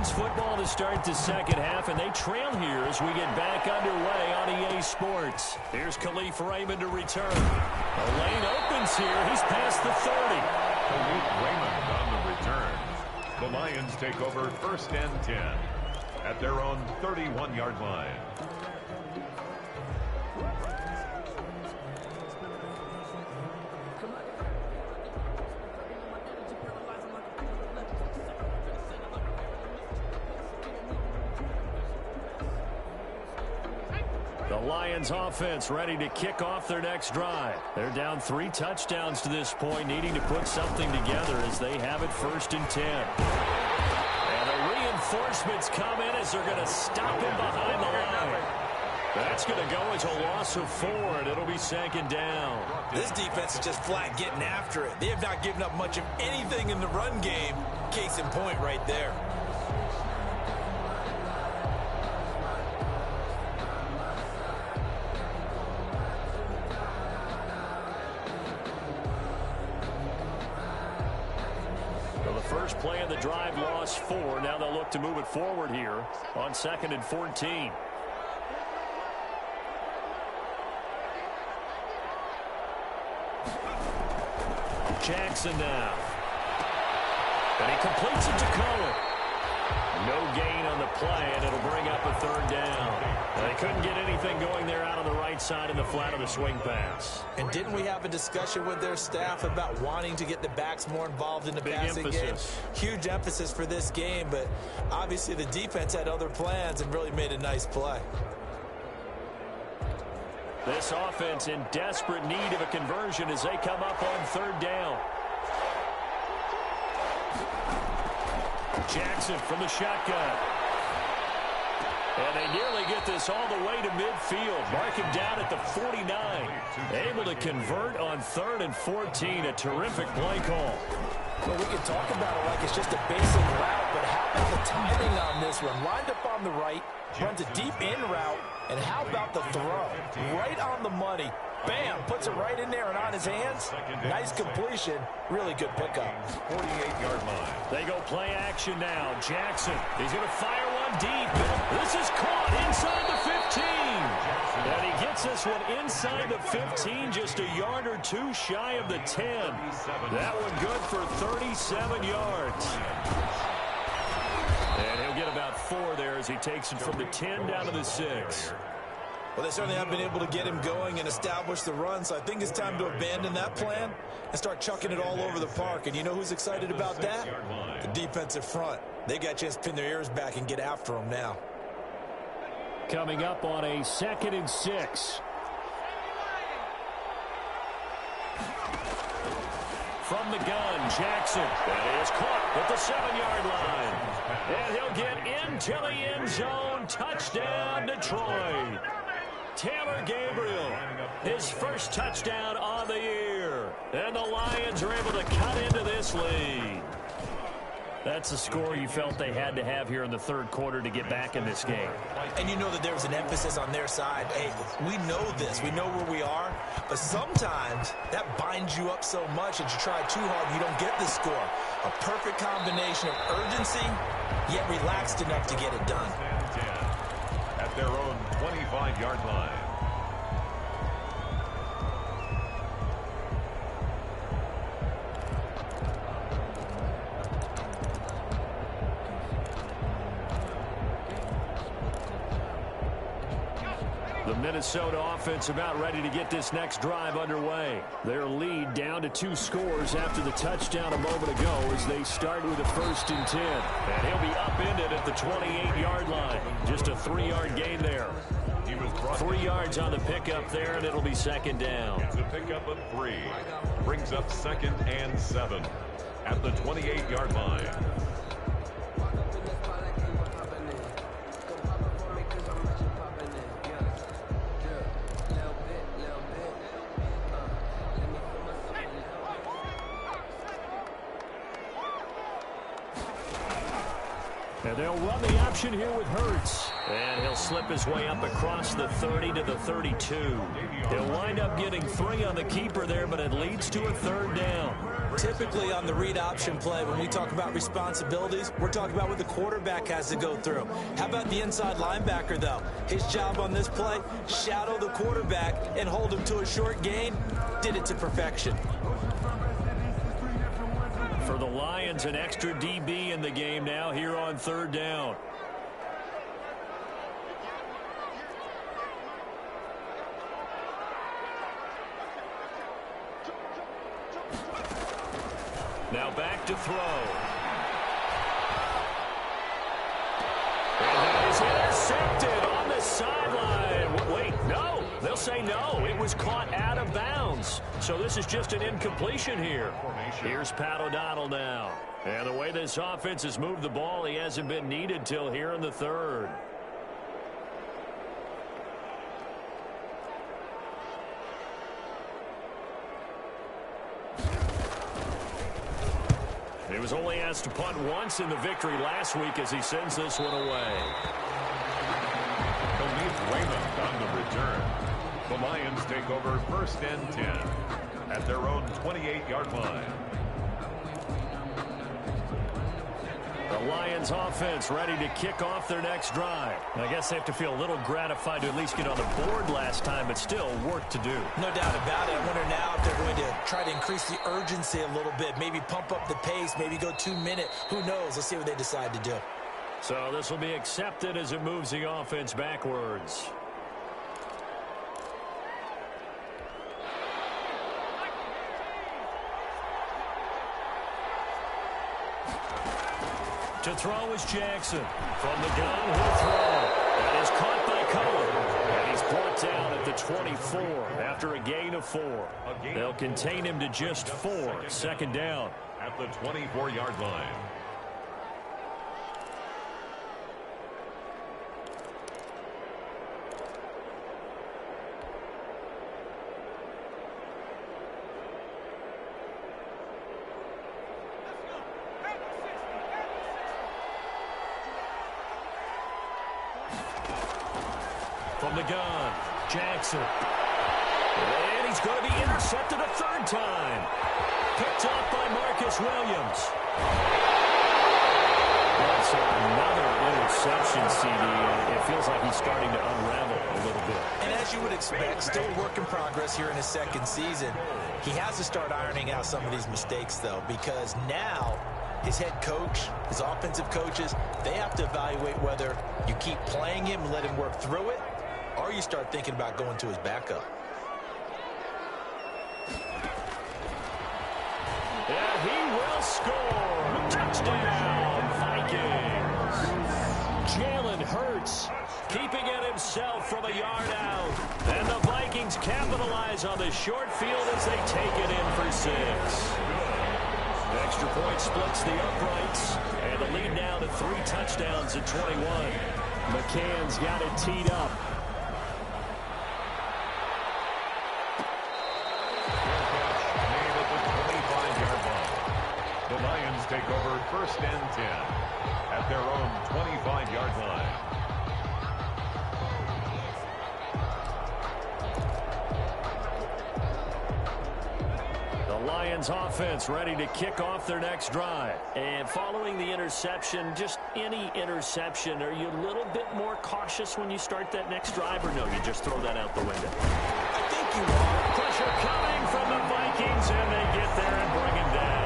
Lions football to start the second half, and they trail here as we get back underway on EA Sports. Here's Khalif Raymond to return. The lane opens here. He's past the 30. Khalif Raymond on the return. The Lions take over 1st and 10 at their own 31-yard line. The Lions offense ready to kick off their next drive. They're down 3 touchdowns to this point, needing to put something together as they have it 1st and 10. And the reinforcements come in as they're going to stop him behind the line. That's going to go as a loss of 4, and it'll be 2nd down. This defense is just flat getting after it. They have not given up much of anything in the run game. Case in point right there. First play of the drive, lost 4. Now they'll look to move it forward here on 2nd and 14. Jackson now. And he completes it to Cohen. No gain on the play, and it'll bring up a 3rd down. They couldn't get anything going there out on the right side in the flat of the swing pass. And didn't we have a discussion with their staff about wanting to get the backs more involved in the passing game? Huge emphasis for this game, but obviously the defense had other plans and really made a nice play. This offense in desperate need of a conversion as they come up on 3rd down. Jackson from the shotgun. And they nearly get this all the way to midfield. Mark him down at the 49. Able to convert on 3rd and 14. A terrific play call. Well, we can talk about it like it's just a basic route, but how about the timing on this one? Lined up on the right, runs a deep in route, and how about the throw? Right on the money. Bam, puts it right in there and on his hands. Nice completion. Really good pickup. 48-yard line. They go play action now. Jackson, he's going to fire one deep. This is caught inside the 15. And he gets this one inside the 15, just a yard or 2 shy of the 10. That one good for 37 yards. And he'll get about 4 there as he takes it from the 10 down to the 6. Well, they certainly have been able to get him going and establish the run, so I think it's time to abandon that plan and start chucking it all over the park. And you know who's excited about that? The defensive front. They got a chance to pin their ears back and get after him now. Coming up on a 2nd and 6. From the gun, Jackson. That is caught at the 7-yard line. And he'll get into the end zone. Touchdown, Detroit. Taylor Gabriel, his first touchdown on the year. And the Lions are able to cut into this lead. That's the score you felt they had to have here in the 3rd quarter to get back in this game. And you know that there was an emphasis on their side. Hey, we know this. We know where we are. But sometimes that binds you up so much that you try too hard, you don't get the score. A perfect combination of urgency, yet relaxed enough to get it done. At their own 25-yard line. The Minnesota offense about ready to get this next drive underway. Their lead down to 2 scores after the touchdown a moment ago as they start with a 1st and 10. And he'll be upended at the 28-yard line. Just a 3-yard gain there. 3 yards on the pickup there, and it'll be 2nd down. The pickup of 3 brings up 2nd and 7 at the 28-yard line. And they'll run the option here with Hurts. And he'll slip his way up across the 30 to the 32. He'll wind up getting 3 on the keeper there, but it leads to a 3rd down. typically on the read option play, when we talk about responsibilities, we're talking about what the quarterback has to go through. How about the inside linebacker, though? His job on this play, shadow the quarterback and hold him to a short gain. Did it to perfection. For the Lions, an extra DB in the game now here on third down. Now back to throw. And that is intercepted on the sideline. Wait, no. They'll say no. It was caught out of bounds. So this is just an incompletion here. Here's Pat O'Donnell now. And the way this offense has moved the ball, he hasn't been needed till here in the third. He was only asked to punt once in the victory last week as he sends this one away. Khalif Raymond on the return. The Lions take over first and 10 at their own 28-yard line. The Lions offense ready to kick off their next drive. I guess they have to feel a little gratified to at least get on the board last time, but still work to do. No doubt about it. I wonder now if they're going to try to increase the urgency a little bit, maybe pump up the pace, maybe go 2 minute. Who knows? Let's see what they decide to do. So this will be accepted as it moves the offense backwards. To throw is Jackson. From the gun, he'll throw. That is caught by Cohen. And he's brought down at the 24 after a gain of 4. They'll contain him to just 4. Second down. At the 24-yard line. From the gun, Jackson. And he's going to be intercepted a third time. Picked up by Marcus Williams. That's another interception, CD. It feels like he's starting to unravel a little bit. And as you would expect, still a work in progress here in his second season. He has to start ironing out some of these mistakes, though, because now his head coach, his offensive coaches, they have to evaluate whether you keep playing him and let him work through it, or you start thinking about going to his backup. And he will score. Touchdown, Vikings. Jalen Hurts keeping it himself from a yard out. And the Vikings capitalize on the short field as they take it in for 6. Extra point splits the uprights. And the lead now to 3 touchdowns at 21. McCann's got it teed up. Take over first and 10 at their own 25-yard line. The Lions offense ready to kick off their next drive. And following the interception, just any interception, are you a little bit more cautious when you start that next drive, or no, you just throw that out the window? I think you are. Pressure coming from the Vikings, and they get there and bring him down.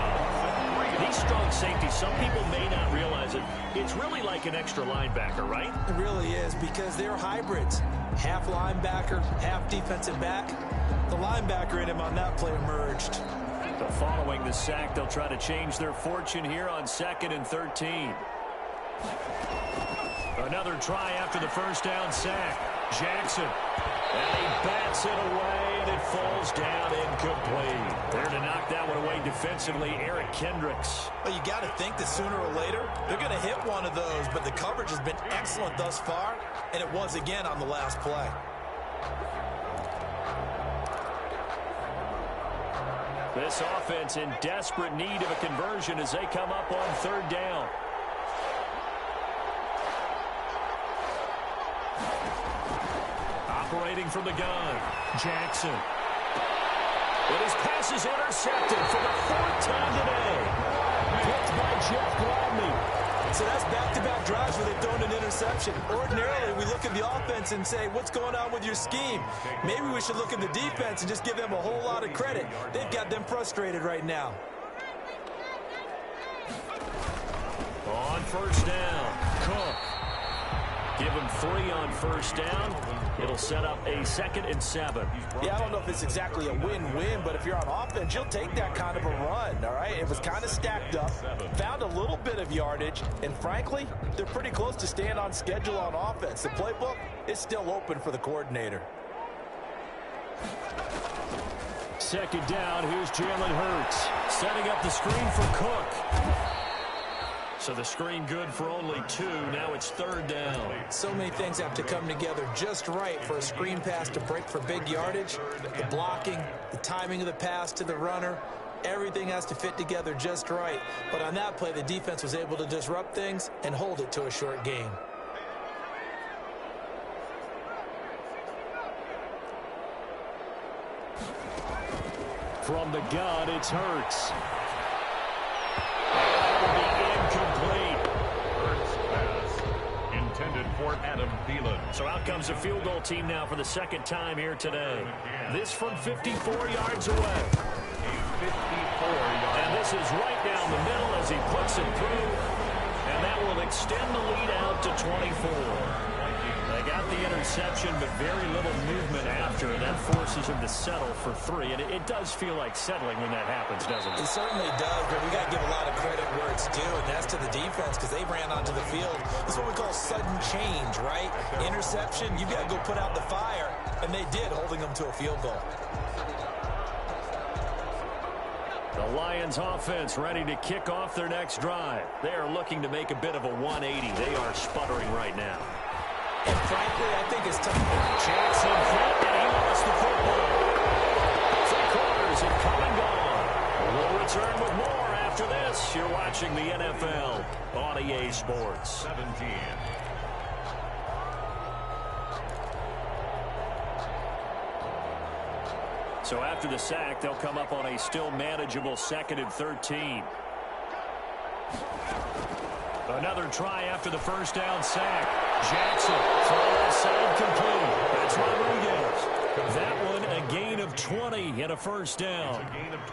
These strong safeties, some people may not realize it. It's really like an extra linebacker, right? It really is, because they're hybrids. Half linebacker, half defensive back. The linebacker in him on that play emerged. So following the sack, they'll try to change their fortune here on 2nd and 13. Another try after the first down sack. Jackson. And he bats it away, and it falls down incomplete. There to knock that one away defensively, Eric Kendricks. Well, you got to think that sooner or later, they're going to hit one of those, but the coverage has been excellent thus far, and it was again on the last play. This offense in desperate need of a conversion as they come up on 3rd down. Operating from the gun, Jackson. And his pass is intercepted for the 4th time today. Picked by Jeff Gladney. So that's back-to-back drives where they've thrown an interception. Ordinarily, we look at the offense and say, what's going on with your scheme? Maybe we should look at the defense and just give them a whole lot of credit. They've got them frustrated right now. On first down, Cook. Give him 3 on first down. It'll set up a 2nd and 7. Yeah, I don't know if it's exactly a win-win, but if you're on offense, you'll take that kind of a run, all right? It was kind of stacked up, found a little bit of yardage, and frankly, they're pretty close to staying on schedule on offense. The playbook is still open for the coordinator. 2nd down, here's Jalen Hurts. Setting up the screen for Cook. So the screen good for only 2. Now it's 3rd down. So many things have to come together just right for a screen pass to break for big yardage. The blocking, the timing of the pass to the runner, everything has to fit together just right. But on that play, the defense was able to disrupt things and hold it to a short gain. From the gun, it's Hurts. Incomplete. Hurts pass intended for Adam Thielen. So out comes the field goal team now for the 2nd time here today. This from 54 yards away. A 54-yard. And this is right down the middle as he puts it through. And that will extend the lead out to 24. They got the interception, but very little movement after, and that forces him to settle for 3. And it does feel like settling when that happens, doesn't it? It certainly does, but we got to give a lot of credit where it's due, and that's to the defense because they ran onto the field. This is what we call sudden change, right? Interception, you got to go put out the fire, and they did, holding them to a field goal. The Lions offense ready to kick off their next drive. They are looking to make a bit of a 180. They are sputtering right now. And frankly, I think it's time. Jackson front, and he lost the football. 3 quarters and come and gone. We'll return with more after this. You're watching the NFL on EA Sports. 17. So after the sack, they'll come up on a still manageable 2nd and 13. Another try after the first down sack. Jackson, throw inside, complete. That's Rodriguez. That one, a gain of 20 and a first down.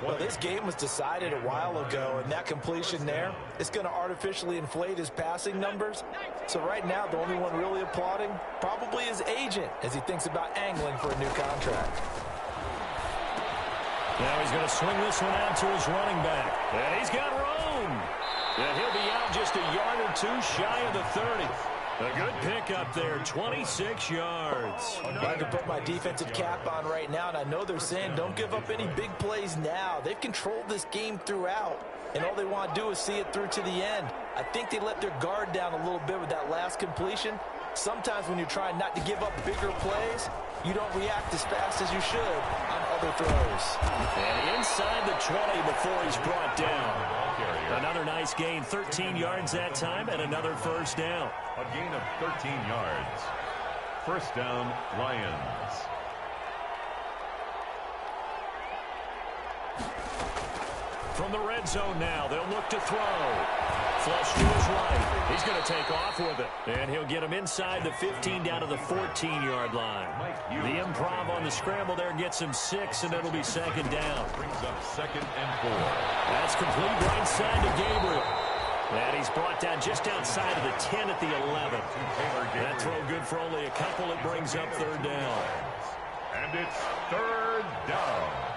Well, this game was decided a while ago, and that completion there is going to artificially inflate his passing numbers. So right now, the only one really applauding probably his agent as he thinks about angling for a new contract. Now he's going to swing this one out to his running back. And he's got room. And he'll be out just a yard or 2 shy of the 30. A good pickup there, 26 yards. I can put my defensive cap on right now, and I know they're saying don't give up any big plays now. They've controlled this game throughout, and all they want to do is see it through to the end. I think they let their guard down a little bit with that last completion. Sometimes when you're trying not to give up bigger plays, you don't react as fast as you should on other throws. And inside the 20 before he's brought down. Another nice gain, 13 yards that time, and another first down. A gain of 13 yards. First down, Lions. From the red zone now, they'll look to throw. Flush to his right. He's going to take off with it. And he'll get him inside the 15 down to the 14-yard line. The improv on the scramble there gets him 6, and it'll be 2nd down. Brings up 2nd and 4. That's complete right side to Gabriel. And he's brought down just outside of the 10 at the 11. That throw good for only a couple. It brings up 3rd down. And it's 3rd down.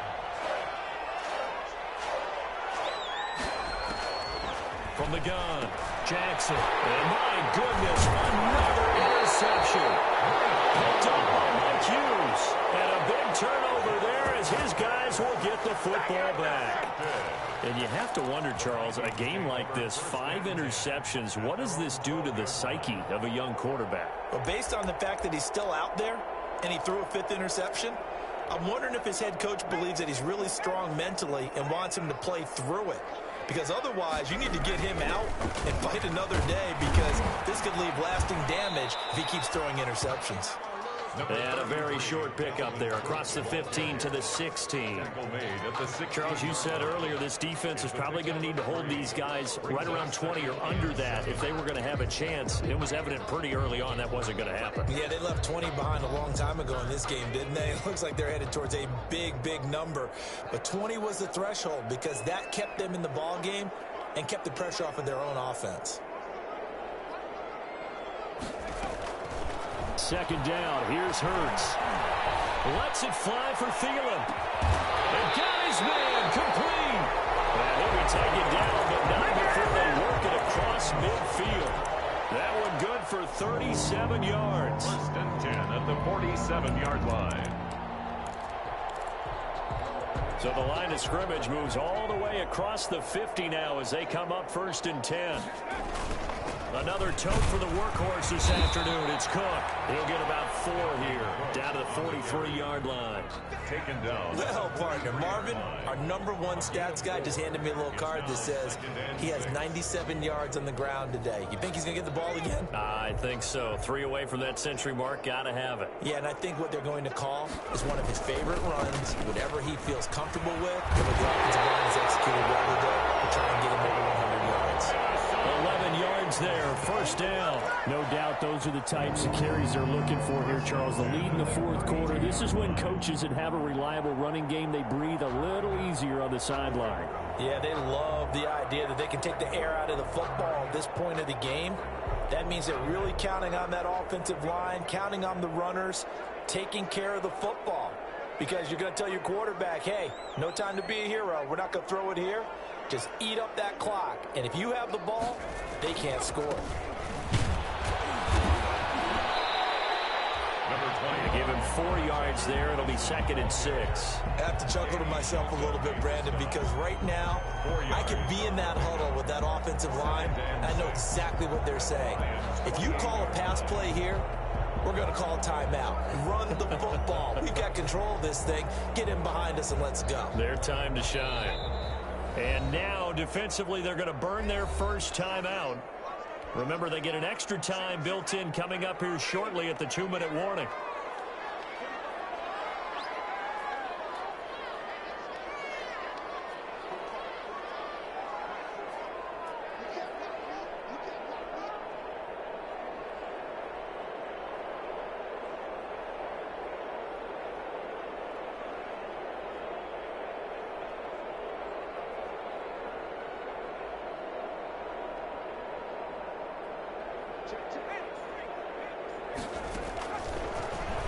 From the gun, Jackson. And my goodness, another interception. Picked up by Mike Hughes. And a big turnover there as his guys will get the football back. And you have to wonder, Charles, a game like this, 5 interceptions, what does this do to the psyche of a young quarterback? Well, based on the fact that he's still out there and he threw a 5th interception, I'm wondering if his head coach believes that he's really strong mentally and wants him to play through it. Because otherwise, you need to get him out and fight another day because this could leave lasting damage if he keeps throwing interceptions. And a very short pickup there across the 15 to the 16. Charles, you said earlier this defense is probably going to need to hold these guys right around 20 or under that if they were going to have a chance. It was evident pretty early on that wasn't going to happen. Yeah, they left 20 behind a long time ago in this game, didn't they? It looks like they're headed towards a big, big number. But 20 was the threshold because that kept them in the ball game and kept the pressure off of their own offense. Second down, here's Hurts. Lets it fly for Thielen. And got his man complete. And he'll be taken down, but not before they work it across midfield. That one good for 37 yards. First and 10 at the 47-yard line. So the line of scrimmage moves all the way across the 50 now as they come up first and 10. Another tote for the workhorse this afternoon. It's Cook. He'll get about 4 here, down to the 43-yard line. Taken down. Well, partner, Marvin, our #1 stats guy, just handed me a little card that says he has 97 yards on the ground today. You think he's going to get the ball again? I think so. 3 away from that century mark. Got to have it. Yeah, and I think what they're going to call is one of his favorite runs, whatever he feels comfortable with. And with the offensive line is executed well today, to try and get him over 100 yards. 11 yards there, first down. No doubt those are the types of carries they're looking for here, Charles. The lead in the fourth quarter. This is when coaches that have a reliable running game, they breathe a little easier on the sideline. Yeah, they love the idea that they can take the air out of the football at this point of the game. That means they're really counting on that offensive line, counting on the runners, taking care of the football. Because you're going to tell your quarterback, hey, no time to be a hero. We're not going to throw it here. Just eat up that clock. And if you have the ball, they can't score. Number 20. Give him 4 yards there. It'll be 2nd and 6. I have to chuckle to myself a little bit, Brandon, because right now I could be in that huddle with that offensive line. And I know exactly what they're saying. If you call a pass play here, we're going to call a timeout. Run the football. We've got control of this thing. Get in behind us and let's go. Their time to shine. And now, defensively, they're going to burn their first timeout. Remember, they get an extra time built in coming up here shortly at the 2-minute warning.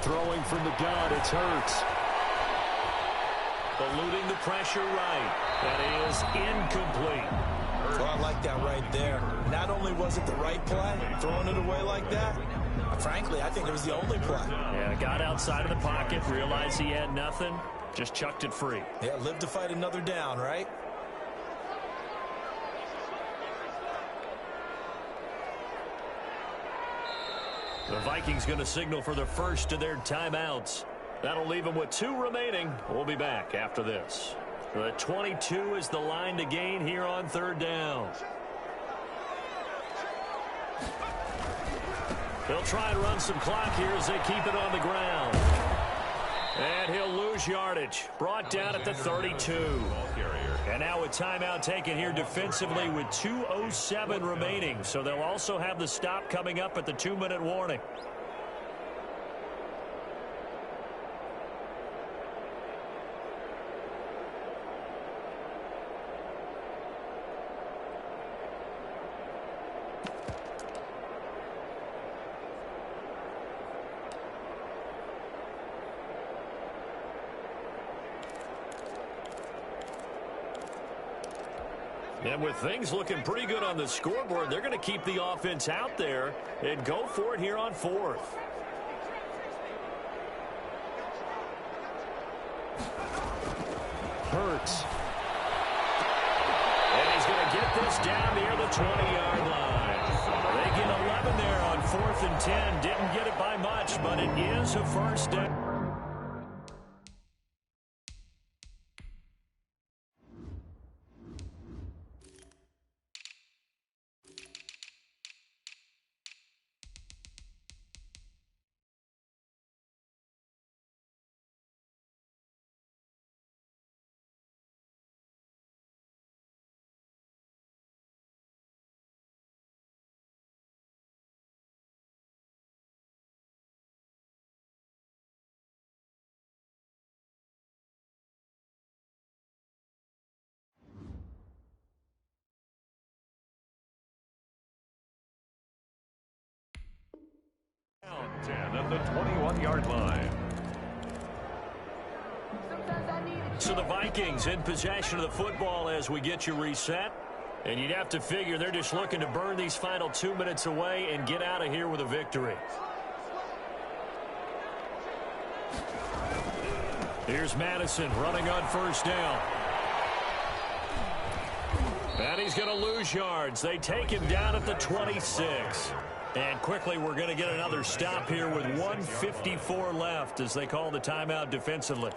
Throwing from the gun, it's Hurts. Eluding the pressure right. That is incomplete. Oh, I like that right there. Not only was it the right play, throwing it away like that, frankly, I think it was the only play. Yeah, got outside of the pocket, realized he had nothing, just chucked it free. Yeah, live to fight another down, right? The Vikings going to signal for the first of their timeouts. That'll leave them with 2 remaining. We'll be back after this. The 22 is the line to gain here on 3rd down. They'll try and run some clock here as they keep it on the ground. And he'll lose yardage. Brought down at the 32. And now a timeout taken here defensively with 2:07 remaining. So they'll also have the stop coming up at the 2-minute warning. And with things looking pretty good on the scoreboard, they're going to keep the offense out there and go for it here on 4th. Hurts. And he's going to get this down near the 20-yard line. They get 11 there on 4th and 10. Didn't get it by much, but it is a first down. at the 21-yard line. So the Vikings in possession of the football as we get you reset. And you'd have to figure they're just looking to burn these final 2 minutes away and get out of here with a victory. Here's Madison running on first down. And he's going to lose yards. They take him down at the 26. And quickly we're going to get another stop here with 1:54 left as they call the timeout defensively.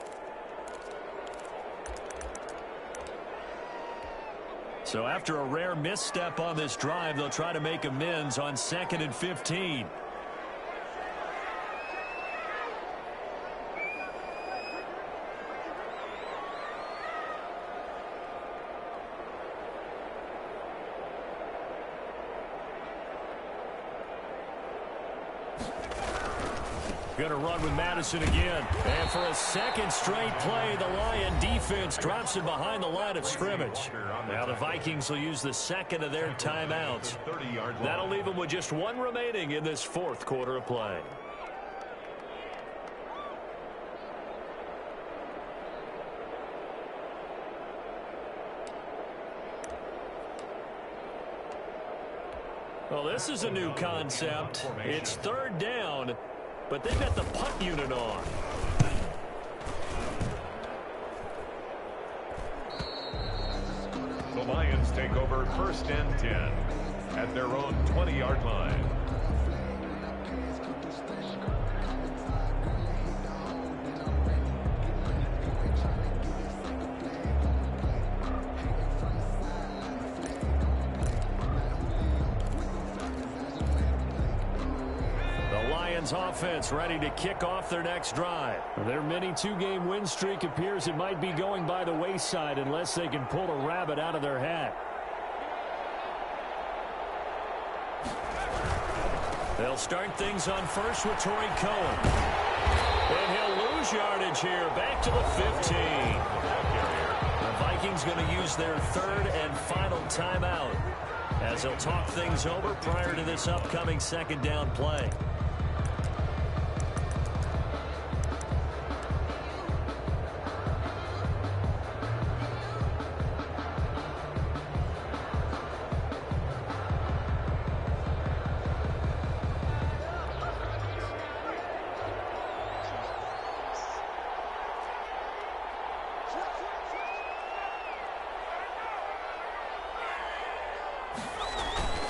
So after a rare misstep on this drive, they'll try to make amends on 2nd and 15. Going to run with Madison again. And for a second straight play, the Lion defense drops him behind the line of scrimmage. Now the Vikings will use the second of their timeouts. That'll leave them with just one remaining in this fourth quarter of play. Well, this is a new concept. It's third down. But they've got the punt unit on. The Lions take over 1st and 10 at their own 20-yard line. Offense ready to kick off their next drive. Their mini two-game win streak appears it might be going by the wayside unless they can pull a rabbit out of their hat. They'll start things on first with Torrey Cohen. And he'll lose yardage here back to the 15. The Vikings going to use their third and final timeout as they'll talk things over prior to this upcoming second down play.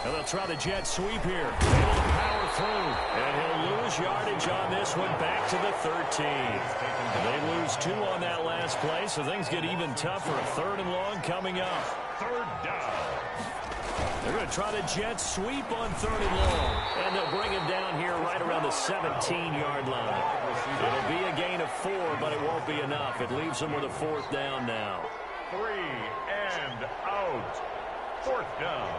And they'll try the jet sweep here. Able to power through. And he'll lose yardage on this one back to the 13. And they lose 2 on that last play, so things get even tougher. A 3rd and long coming up. 3rd down. They're going to try the jet sweep on 3rd and long. And they'll bring him down here right around the 17-yard line. It'll be a gain of 4, but it won't be enough. It leaves them with a 4th down now. 3 and out. 4th down.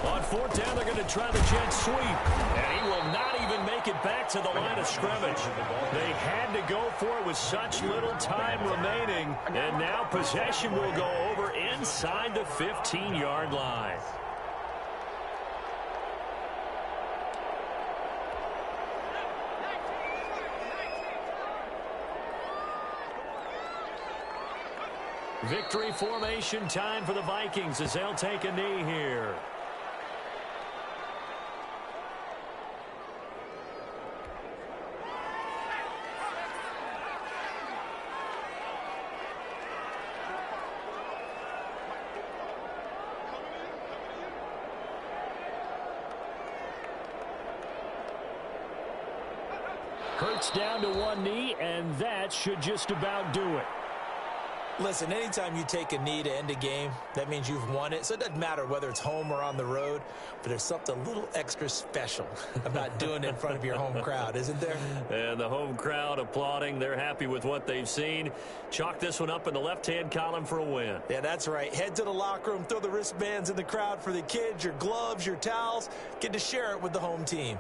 On 4th down, they're going to try the jet sweep. And he will not even make it back to the line of scrimmage. They had to go for it with such little time remaining. And now possession will go over inside the 15-yard line. Victory formation time for the Vikings as they'll take a knee here. Hurts down to one knee, and that should just about do it. Listen, anytime you take a knee to end a game, that means you've won it. So it doesn't matter whether it's home or on the road, but there's something a little extra special about doing it in front of your home crowd, isn't there? And the home crowd applauding. They're happy with what they've seen. Chalk this one up in the left-hand column for a win. Yeah, that's right. Head to the locker room, throw the wristbands in the crowd for the kids, your gloves, your towels. Get to share it with the home team.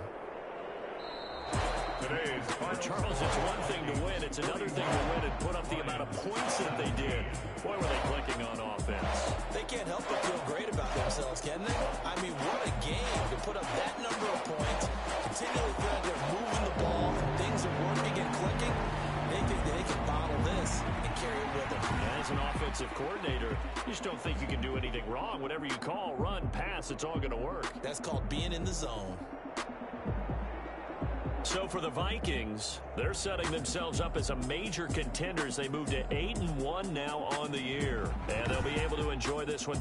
Today's final Charles, it's one thing to win. It's another thing to win and put up the amount of points that they did. Boy, were they clicking on offense. They can't help but feel great about themselves, can they? I mean, what a game to put up that number of points, continually feel like they're moving the ball, things are working and clicking. They think they can bottle this and carry it with them. As an offensive coordinator, you just don't think you can do anything wrong. Whatever you call, run, pass, it's all going to work. That's called being in the zone. So for the Vikings, they're setting themselves up as a major contender as they move to 8-1 now on the year. And they'll be able to enjoy this one